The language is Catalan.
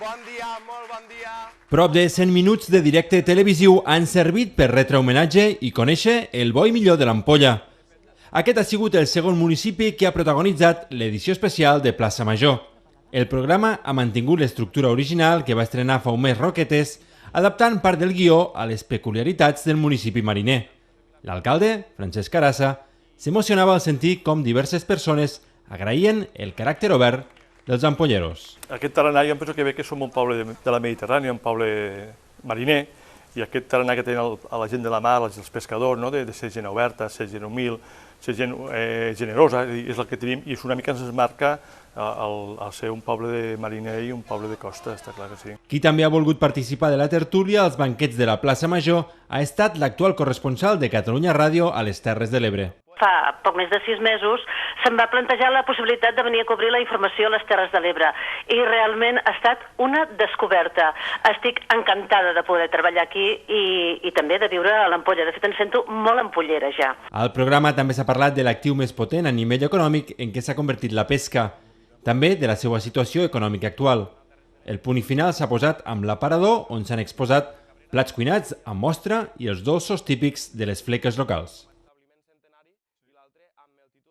Bon dia, molt bon dia. Prop de 100 minuts de directe televisiu han servit per retre homenatge i conèixer el bo i millor de l'Ampolla. Aquest ha sigut el segon municipi que ha protagonitzat l'edició especial de Plaça Major. El programa ha mantingut l'estructura original que va estrenar fa un mes Roquetes, adaptant part del guió a les peculiaritats del municipi mariner. L'alcalde, Francesc Carassa, s'emocionava al sentir com diverses persones agraïen el caràcter obert dels ampolleros. Aquest tarannà jo penso que bé que som un poble de la Mediterrània, un poble mariner, i aquest tarannà que tenen a la gent de la mar, els pescadors, no? de ser gent oberta, ser gent humil, ser gent generosa, és el que tenim, i és una mica ens marca el ser un poble de mariner i un poble de costa, està clar que sí. Qui també ha volgut participar de la tertúlia als banquets de la plaça Major ha estat l'actual corresponsal de Catalunya Ràdio a les Terres de l'Ebre. Fa poc més de 6 mesos se'm va plantejar la possibilitat de venir a cobrir la informació a les Terres de l'Ebre i realment ha estat una descoberta. Estic encantada de poder treballar aquí i també de viure a l'Ampolla. De fet, em sento molt ampollera ja. Al programa també s'ha parlat de l'actiu més potent a nivell econòmic en què s'ha convertit la pesca, també de la seva situació econòmica actual. El punt final s'ha posat amb l'aparador on s'han exposat plats cuinats amb mostra i els dolços típics de les fleques locals.